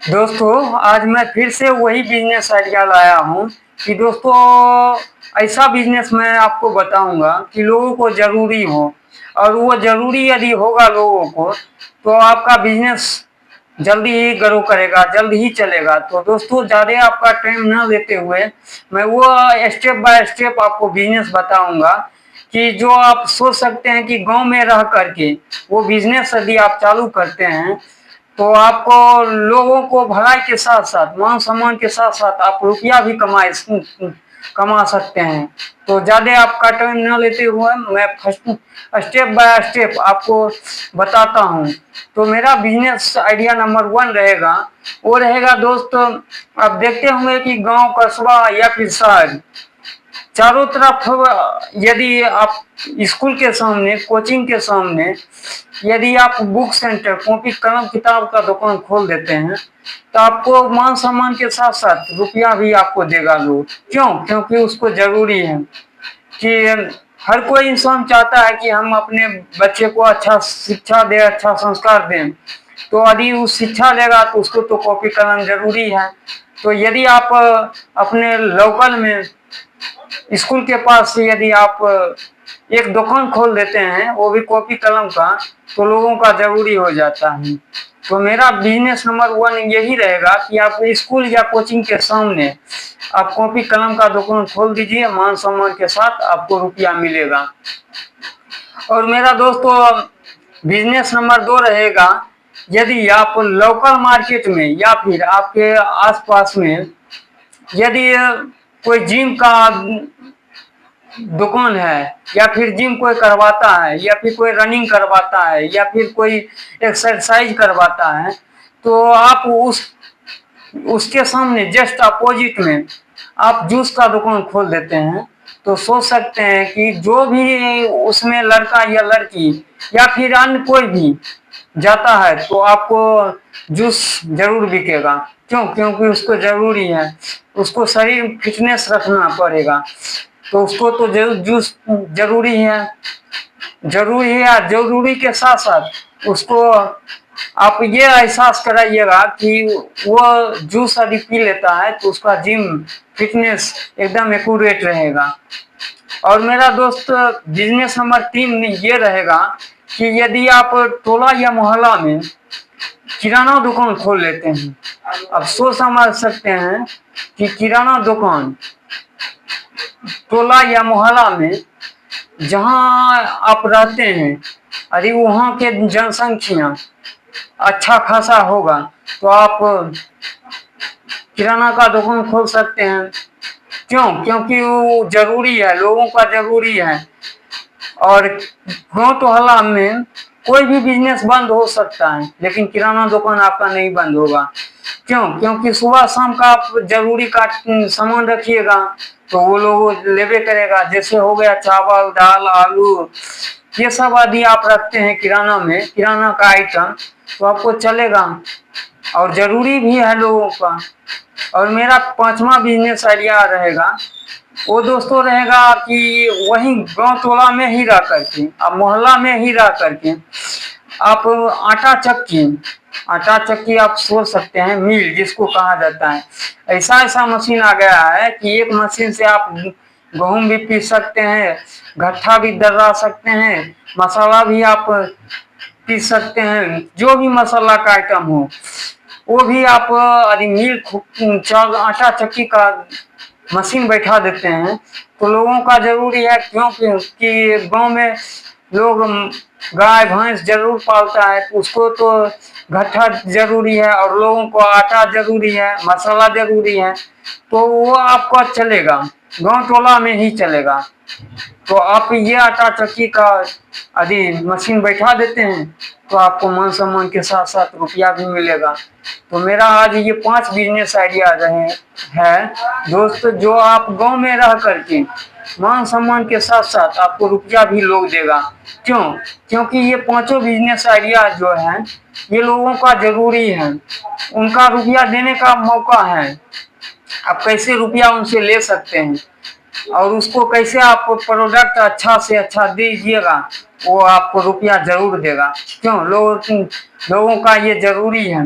दोस्तों, आज मैं फिर से वही बिजनेस आइडिया लाया हूँ कि दोस्तों ऐसा बिजनेस मैं आपको बताऊंगा कि लोगों को ज़रूरी हो। और वो ज़रूरी यदि होगा लोगों को तो आपका बिजनेस जल्दी ही ग्रो करेगा, जल्दी ही चलेगा। तो दोस्तों, ज़्यादा आपका टाइम ना लेते हुए मैं वो स्टेप बाय स्टेप आपको बिजनेस बताऊंगा कि जो आप सोच सकते हैं कि गांव में रह करके वो बिजनेस यदि आप चालू करते हैं तो आपको लोगों को भलाई के साथ साथ मान सम्मान के साथ साथ आप रुपया भी कमा सकते हैं। तो ज़्यादा आपका टाइम न लेते हुए मैं फर्स्ट स्टेप बाय स्टेप आपको बताता हूँ। तो मेरा बिजनेस आइडिया नंबर 1 रहेगा, वो रहेगा दोस्तों। आप देखते होंगे कि गांव कस्बा या फिर शहर चारों तरफ यदि आप स्कूल के सामने, कोचिंग के सामने यदि आप बुक सेंटर, कॉपी कलम किताब का दुकान खोल देते हैं तो आपको मान सम्मान के साथ साथ रुपया भी आपको देगा लोग। क्यों? क्योंकि उसको जरूरी है कि हर कोई इंसान चाहता है कि हम अपने बच्चे को अच्छा शिक्षा दें, अच्छा संस्कार दें। तो यदि उस शिक्षा लेगा तो उसको तो कॉपी कलम जरूरी है। तो यदि आप अपने लोकल में स्कूल के पास से यदि आप एक दुकान खोल देते हैं, वो भी कॉपी कलम का, तो लोगों का जरूरी हो जाता है। तो मेरा बिजनेस नंबर 1 यही रहेगा कि आप स्कूल या कोचिंग के सामने आप कॉपी कलम का दुकान खोल दीजिए, मान सम्मान के साथ आपको रुपया मिलेगा। और मेरा दोस्तों बिजनेस नंबर 2 रहेगा, यदि आप लोकल मार्केट में या फिर आपके आसपास में यदि कोई जिम का दुकान है या फिर जिम कोई करवाता है या फिर कोई रनिंग करवाता है या फिर कोई एक्सरसाइज करवाता है, तो आप उसके सामने जस्ट अपोजिट में आप जूस का दुकान खोल देते हैं। तो सोच सकते हैं कि जो भी उसमें लड़का या लड़की या फिर अन्य कोई भी जाता है तो आपको जूस जरूर बिकेगा। क्यों? क्योंकि उसको जरूरी है, उसको शरीर फिटनेस रखना पड़ेगा, तो उसको तो जूस जरूरी है। जरूरी के साथ साथ उसको आप ये एहसास कराइएगा कि वो जूस यदि पी लेता है तो उसका जिम फिटनेस एकदम एक्यूरेट रहेगा। और मेरा दोस्त बिजनेस नंबर 3 ये रहेगा कि यदि आप टोला या मोहल्ला में किराना दुकान खोल लेते हैं। अब सोच समझ सकते हैं कि किराना दुकान टोला या मोहल्ला में जहां आप रहते हैं, अरे वहां के जनसंख्या अच्छा खासा होगा तो आप किराना का दुकान खोल सकते हैं। क्यों? क्योंकि वो जरूरी है, लोगों का जरूरी है। और गाँव टोहला में कोई भी बिजनेस बंद हो सकता है लेकिन किराना दुकान आपका नहीं बंद होगा। क्यों? क्योंकि सुबह शाम का आप जरूरी का सामान रखिएगा तो वो लोग लेवे करेगा। जैसे हो गया चावल, दाल, आलू, ये सब यदि आप रखते हैं किराना में, किराना का आइटम, तो आपको चलेगा और जरूरी भी है लोगों का। और मेरा 5वां बिजनेस आइडिया रहेगा, वो दोस्तों रहेगा कि वही गांव टोला में ही रह करके, अब मोहल्ला में ही रह करके आप आटा चक्की आप सोच सकते हैं, मिल जिसको कहा जाता है। ऐसा ऐसा मशीन आ गया है कि एक मशीन से आप गेहूं भी पीस सकते हैं, घट्टा भी दर्रा सकते हैं, मसाला भी आप पीस सकते हैं। जो भी मसाला का आइटम हो वो भी आप यदि मिल चावल आटा चक्की का मशीन बैठा देते हैं तो लोगों का जरूरी है। क्योंकि गांव में लोग गाय भैंस जरूर पालता है तो उसको तो घट्टा जरूरी है और लोगों को आटा जरूरी है, मसाला जरूरी है। तो वो आपका चलेगा, गांव टोला में ही चलेगा। तो आप ये आटा चक्की का यदि मशीन बैठा देते हैं तो आपको मान सम्मान के साथ साथ रुपया भी मिलेगा। तो मेरा आज ये 5 बिजनेस आइडिया रहे है दोस्त, जो आप गांव में रह करके मान सम्मान के साथ साथ आपको रुपया भी लोग देगा। क्यों? क्योंकि ये 5 बिजनेस आइडिया जो है ये लोगों का जरूरी है, उनका रुपया देने का मौका है। आप कैसे रुपया उनसे ले सकते हैं और उसको कैसे आप प्रोडक्ट अच्छा से अच्छा दीजिएगा, वो आपको रुपया जरूर देगा। क्यों? लोगों का ये जरूरी है।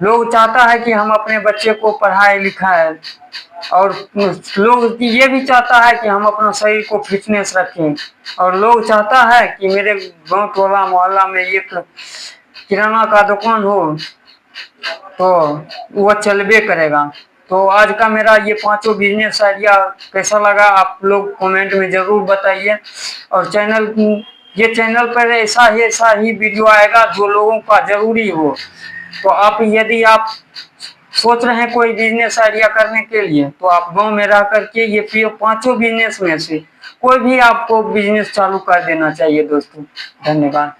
लोग चाहता है कि हम अपने बच्चे को पढ़ाए लिखाए, और लोग ये भी चाहता है कि हम अपना शरीर को फिटनेस रखें, और लोग चाहता है कि मेरे गांव टोला मोहल्ला में एक किराना का दुकान हो तो वह चलबे करेगा। तो आज का मेरा ये 5 बिजनेस आइडिया कैसा लगा आप लोग कमेंट में जरूर बताइए। और ये चैनल पर ऐसा ही वीडियो आएगा जो लोगों का जरूरी हो। तो यदि आप सोच रहे हैं कोई बिजनेस आइडिया करने के लिए, तो आप गांव में रह करके ये 5 बिजनेस में से कोई भी आपको बिजनेस चालू कर देना चाहिए दोस्तों। धन्यवाद।